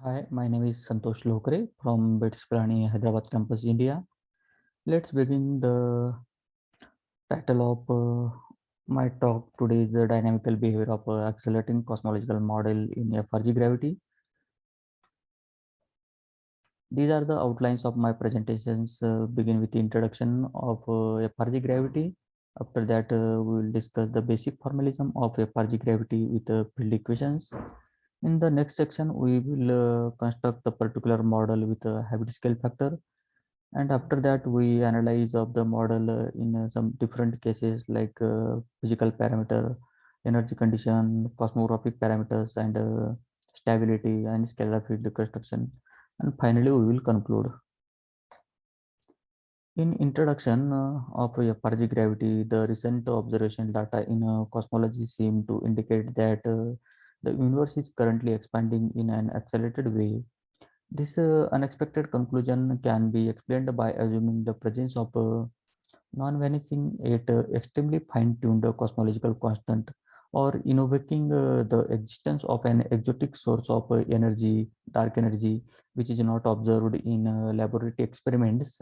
Hi, my name is Santosh Lokre from BITS Pilani, Hyderabad campus, India. Let's begin the title of my talk today is the dynamical behavior of accelerating cosmological model in FRG gravity. These are the outlines of my presentations. Begin with the introduction of FRG gravity. After that, we will discuss the basic formalism of FRG gravity with field equations. In the next section, we will construct the particular model with a habit scale factor, and after that we analyze of the model in some different cases like physical parameter, energy condition, cosmographic parameters, and stability and scalar field construction, and finally we will conclude. In introduction of FRG gravity, the recent observation data in cosmology seem to indicate that the universe is currently expanding in an accelerated way. This unexpected conclusion can be explained by assuming the presence of a non-vanishing yet extremely fine-tuned cosmological constant, or invoking the existence of an exotic source of energy, dark energy, which is not observed in laboratory experiments.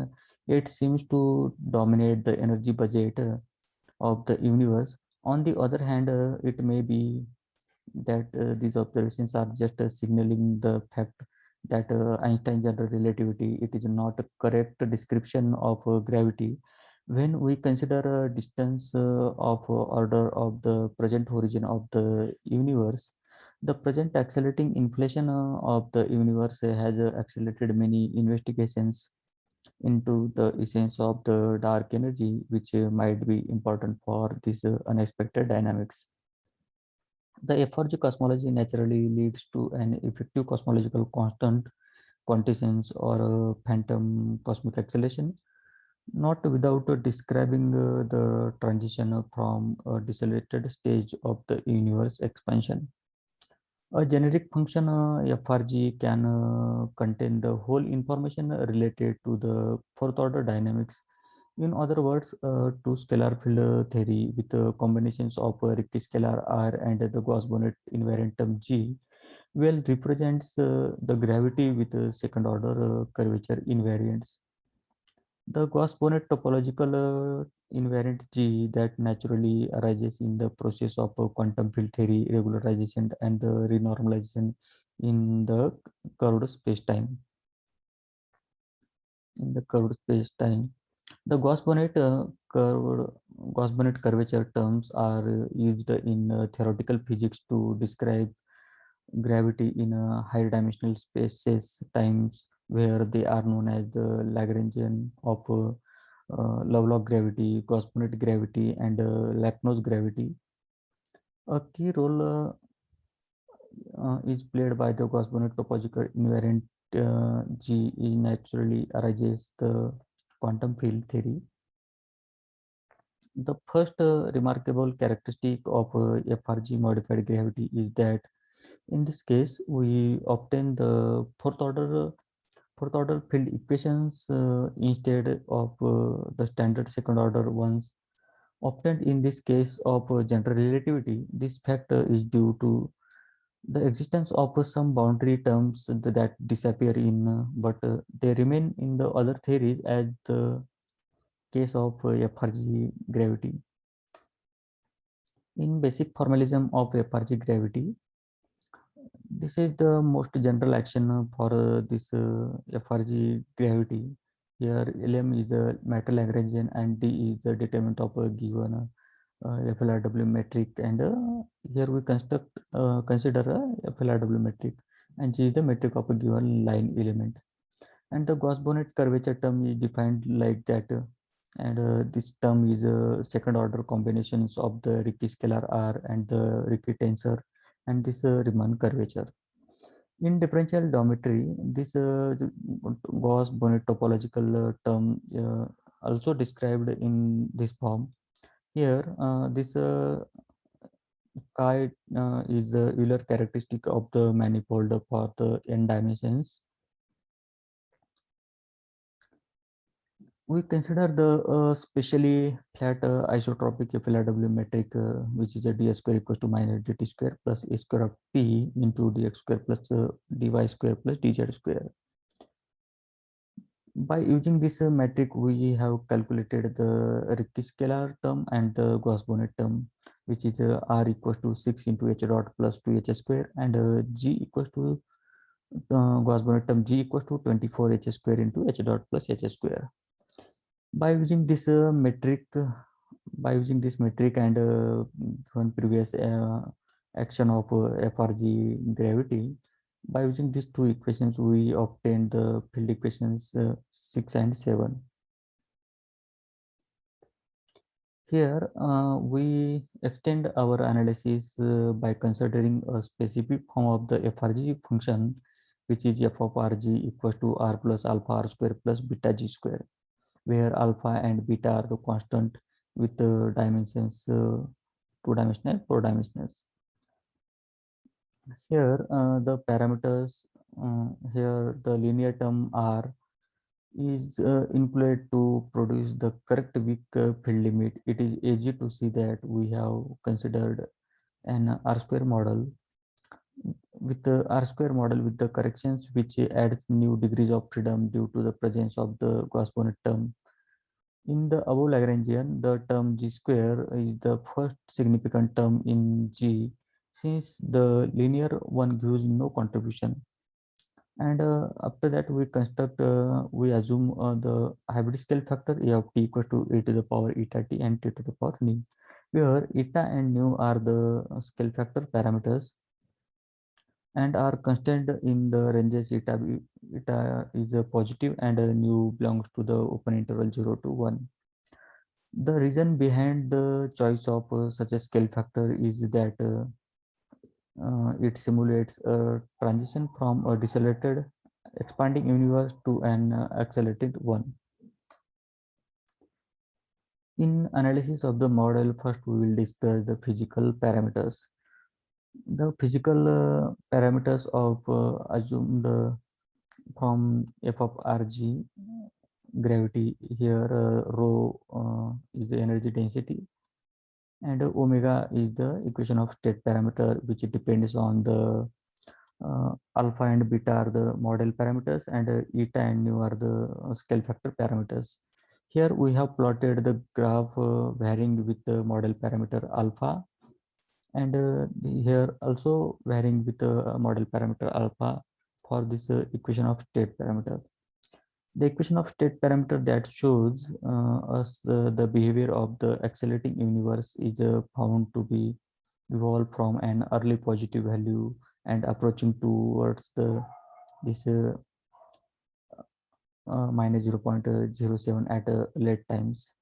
It seems to dominate the energy budget of the universe. On the other hand, it may be that these observations are just signaling the fact that Einstein general relativity it is not a correct description of gravity. When we consider a distance of order of the present origin of the universe, the present accelerating inflation of the universe has accelerated many investigations into the essence of the dark energy, which might be important for this unexpected dynamics. The FRG cosmology naturally leads to an effective cosmological constant, quantisense, or phantom cosmic acceleration, not without describing the transition from a decelerated stage of the universe expansion. A generic function FRG can contain the whole information related to the fourth order dynamics. In other words, two scalar field theory with combinations of Ricci scalar R and the Gauss-Bonnet invariant term G well represents the gravity with second order curvature invariants. The Gauss-Bonnet topological invariant G that naturally arises in the process of quantum field theory regularization and the renormalization in the curved spacetime. In the curved spacetime, the Gauss-Bonnet curvature terms are used in theoretical physics to describe gravity in higher dimensional spaces times, where they are known as the Lagrangian of Lovelock gravity, Gauss-Bonnet gravity, and Lacno's gravity. A key role is played by the Gauss-Bonnet topological invariant G is naturally arises the quantum field theory. The first remarkable characteristic of FRG modified gravity is that in this case we obtain the fourth order field equations instead of the standard second order ones obtained in this case of general relativity. This fact is due to the existence of some boundary terms that disappear in but they remain in the other theories, as the case of FRG gravity. In basic formalism of FRG gravity, this is the most general action for this FRG gravity. Here Lm is a matter Lagrangian and D is the determinant of a given FLRW metric, and here we consider a FLRW metric, and G is the metric of a given line element. And the Gauss-Bonnet curvature term is defined like that, and this term is second order combinations of the Ricci scalar R and the Ricci tensor, and this Riemann curvature. In differential geometry, this Gauss-Bonnet topological term also described in this form. Here, this chi is the Euler characteristic of the manifold for the n dimensions. We consider the specially flat isotropic FLRW metric, which is a d square equals to minus dt square plus a square of t into dx square plus dy square plus dz square. By using this metric, we have calculated the Ricci scalar term and the Gauss-Bonnet term, which is r equals to 6 into h dot plus 2h square, and g equals to Gauss-Bonnet term g equals to 24h square into h dot plus h square. By using this metric, and one previous action of FRG gravity, by using these two equations, we obtained the field equations 6 and 7. Here, we extend our analysis by considering a specific form of the FRG function, which is f of rg equals to r plus alpha r square plus beta g square, where alpha and beta are the constant with dimensions 2-dimensional, 4-dimensional. Here, the parameters, here the linear term r is employed to produce the correct weak field limit. It is easy to see that we have considered an R square model with the R square model with the corrections which adds new degrees of freedom due to the presence of the Gauss-Bonnet term. In the above Lagrangian, the term g square is the first significant term in G, since the linear one gives no contribution. And after that, we assume the hybrid scale factor a of t equals to a to the power eta t and t to the power nu, where eta and nu are the scale factor parameters and are constant in the ranges eta is a positive and nu belongs to the open interval 0 to 1. The reason behind the choice of such a scale factor is that it simulates a transition from a decelerated expanding universe to an accelerated one. In analysis of the model, first we will discuss the physical parameters. The physical parameters of assumed from f of rg gravity, here rho is the energy density and omega is the equation of state parameter, which depends on the alpha and beta are the model parameters and eta and nu are the scale factor parameters. Here we have plotted the graph varying with the model parameter alpha and here also varying with the model parameter alpha for this equation of state parameter. The equation of state parameter that shows us the behavior of the accelerating universe is found to be evolved from an early positive value and approaching towards the this minus 0.07 at late times.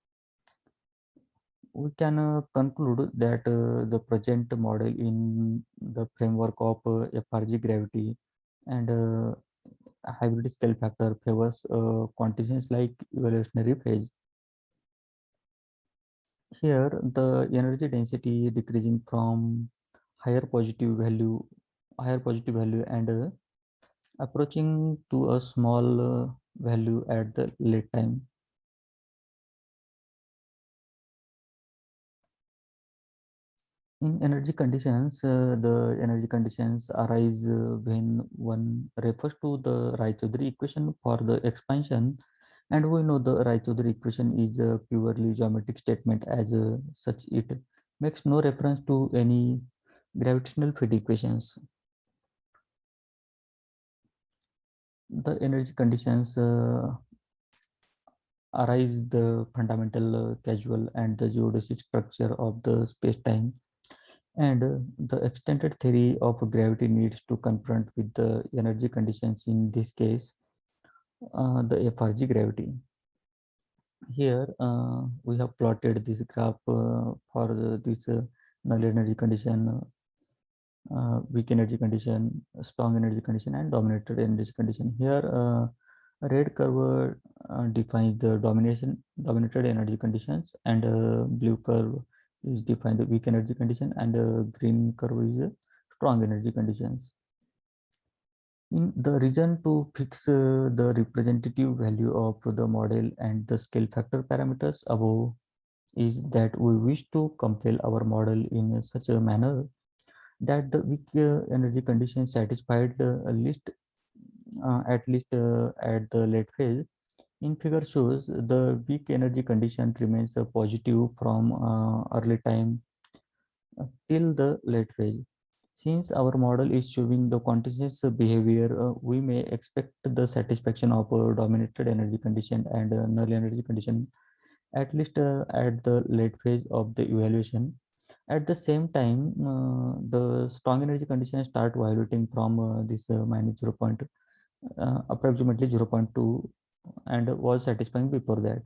We can conclude that the present model in the framework of FRG gravity and hybrid scale factor favors conditions like evolutionary phase. Here, the energy density decreasing from higher positive value, and approaching to a small value at the late time. In energy conditions, the energy conditions arise when one refers to the Raychaudhuri equation for the expansion, and we know the Raychaudhuri equation is a purely geometric statement. As such, it makes no reference to any gravitational field equations. The energy conditions arise the fundamental causal and the geodesic structure of the space-time, and the extended theory of gravity needs to confront with the energy conditions, in this case the FRG gravity. Here we have plotted this graph for this null energy condition, weak energy condition, strong energy condition, and dominated energy condition. Here a red curve defines the dominated energy conditions, and blue curve is defined the weak energy condition, and green curve is strong energy conditions. In the reason to fix the representative value of the model and the scale factor parameters above is that we wish to compile our model in such a manner that the weak energy condition satisfied at least at the late phase. In figure shows the weak energy condition remains positive from early time till the late phase. Since our model is showing the continuous behavior, we may expect the satisfaction of a dominated energy condition and null energy condition at least at the late phase of the evaluation. At the same time, the strong energy conditions start violating from this minus 0. Approximately 0.2 and was satisfying before that.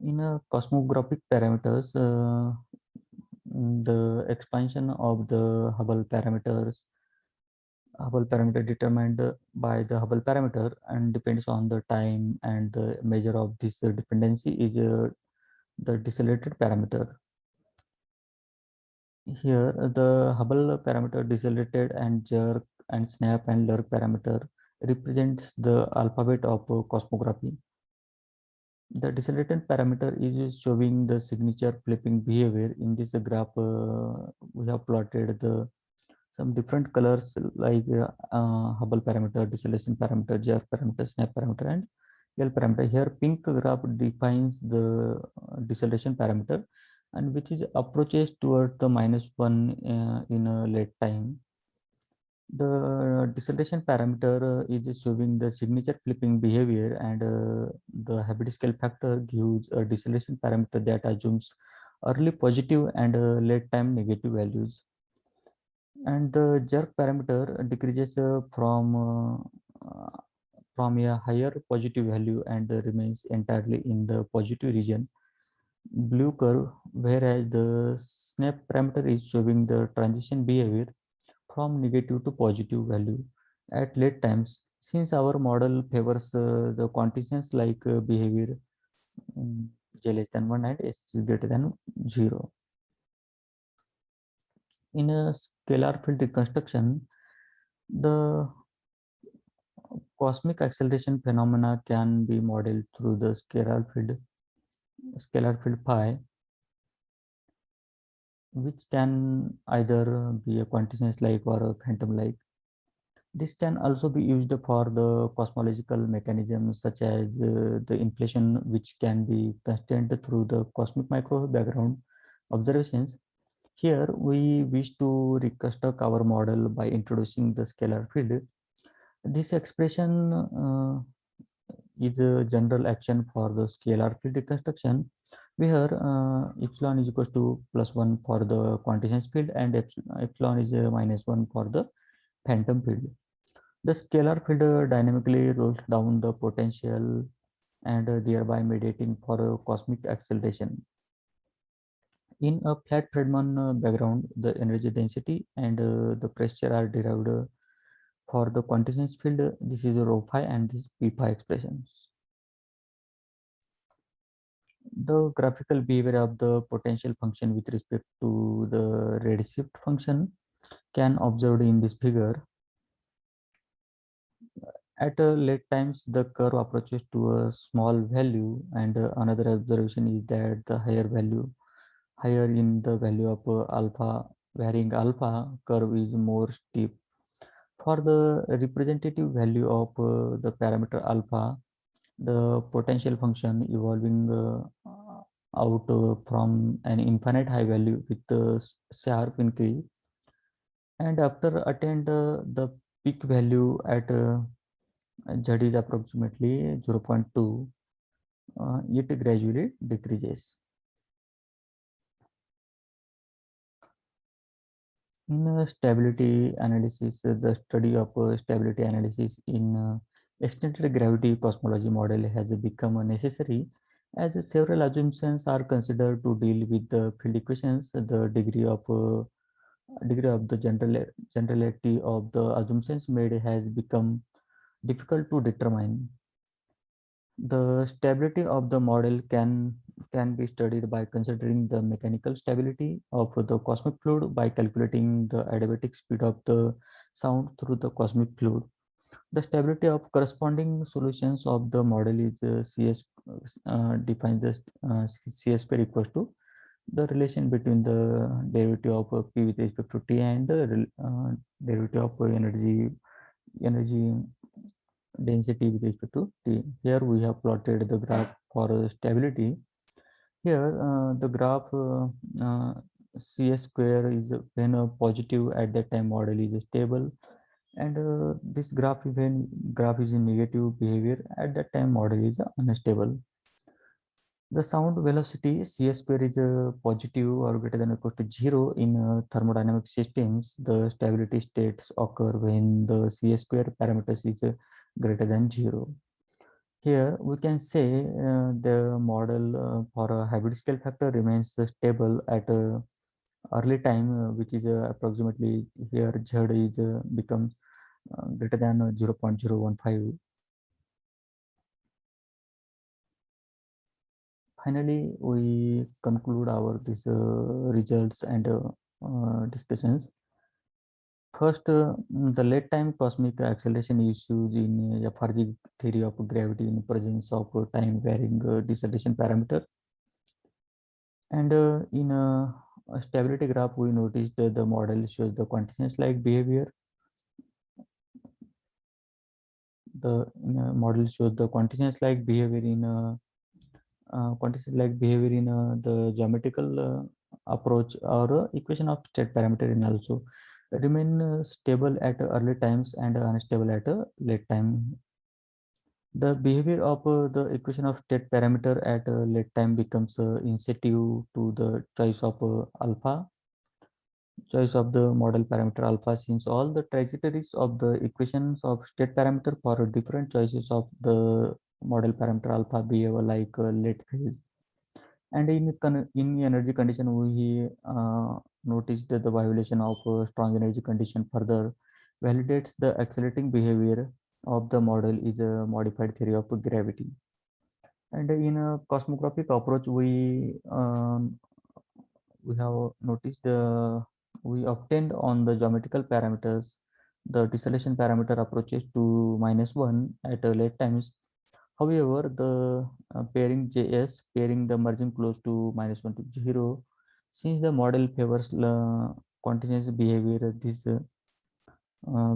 In cosmographic parameters, the expansion of the Hubble parameter determined by the Hubble parameter and depends on the time, and the measure of this dependency is the decelerated parameter. Here, the Hubble parameter decelerated and jerk and snap and lurk parameter represents the alphabet of cosmography. The decelerated parameter is showing the signature flipping behavior. In this graph, we have plotted the some different colors like Hubble parameter, deceleration parameter, jerk parameter, snap parameter, and L parameter. Here, pink graph defines the deceleration parameter, and which is approaches toward the -1 in a late time. The deceleration parameter is showing the signature flipping behavior, and the habit scale factor gives a deceleration parameter that assumes early positive and late time negative values. And the jerk parameter decreases from a higher positive value and remains entirely in the positive region, blue curve, whereas the snap parameter is showing the transition behavior from negative to positive value at late times. Since our model favors the conditions like behavior j less than 1 and s is greater than 0. In a scalar field reconstruction, the cosmic acceleration phenomena can be modeled through the scalar field phi, which can either be a continuous like or a phantom like. This can also be used for the cosmological mechanisms such as the inflation, which can be constant through the cosmic micro background observations. Here, we wish to reconstruct our model by introducing the scalar field. This expression is a general action for the scalar field reconstruction, where epsilon is equal to +1 for the continuous field and epsilon is -1 for the phantom field. The scalar field dynamically rolls down the potential and thereby mediating for a cosmic acceleration. In a flat Friedman background, the energy density and the pressure are derived for the continuous field. This is rho phi and this p phi expressions. The graphical behavior of the potential function with respect to the redshift function can observed in this figure. At late times, the curve approaches to a small value, and another observation is that the higher in the value of alpha, varying alpha curve is more steep. For the representative value of the parameter alpha, the potential function evolving out from an infinite high value with sharp increase, and after attained the peak value at z is approximately 0.2, it gradually decreases. In stability analysis, the study of stability analysis in extended gravity cosmology model has become necessary as several assumptions are considered to deal with the field equations. The degree of the generality of the assumptions made has become difficult to determine. The stability of the model can be studied by considering the mechanical stability of the cosmic fluid by calculating the adiabatic speed of the sound through the cosmic fluid. The stability of corresponding solutions of the model is CS defines the CS square equals to the relation between the derivative of P with respect to T and the derivative of energy density with respect to T. Here we have plotted the graph for stability. Here the graph CS square is when positive at that time model is stable, and this graph when graph is in negative behavior at that time model is unstable. The sound velocity CS square is positive or greater than or equal to 0 in thermodynamic systems. The stability states occur when the CS square parameters is greater than 0. Here we can say the model for a hybrid scale factor remains stable at early time, which is approximately here Z is becomes greater than 0.015. Finally, we conclude our this results and discussions. First, the late time cosmic acceleration issues in FRG theory of gravity in presence of time varying deceleration parameter. And in a stability graph, we noticed that the model shows the continuous like behavior. The model shows the continuous like behavior in the geometrical approach or equation of state parameter in also remain stable at early times and unstable at late time. The behavior of the equation of state parameter at late time becomes insensitive to the choice of the model parameter alpha, since all the trajectories of the equations of state parameter for different choices of the model parameter alpha behave like late phase. And in energy condition, we noticed that the violation of strong energy condition further validates the accelerating behavior of the model is a modified theory of gravity. And in a cosmographic approach, we have noticed we obtained on the geometrical parameters the deceleration parameter approaches to -1 at late times. However, the pairing JS pairing the merging close to -1 to 0, since the model favors continuous behavior, these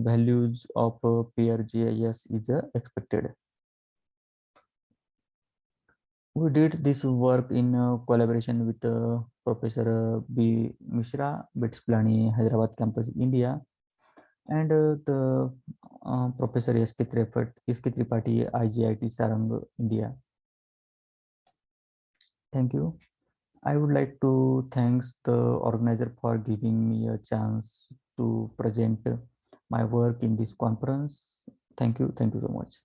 values of pair JS is expected. We did this work in collaboration with Professor B. Mishra, BITS Pilani, Hyderabad campus, India, and the Professor S.K. Tripathi, IGIT Sarang, India. Thank you. I would like to thanks the organizer for giving me a chance to present my work in this conference. Thank you. Thank you so much.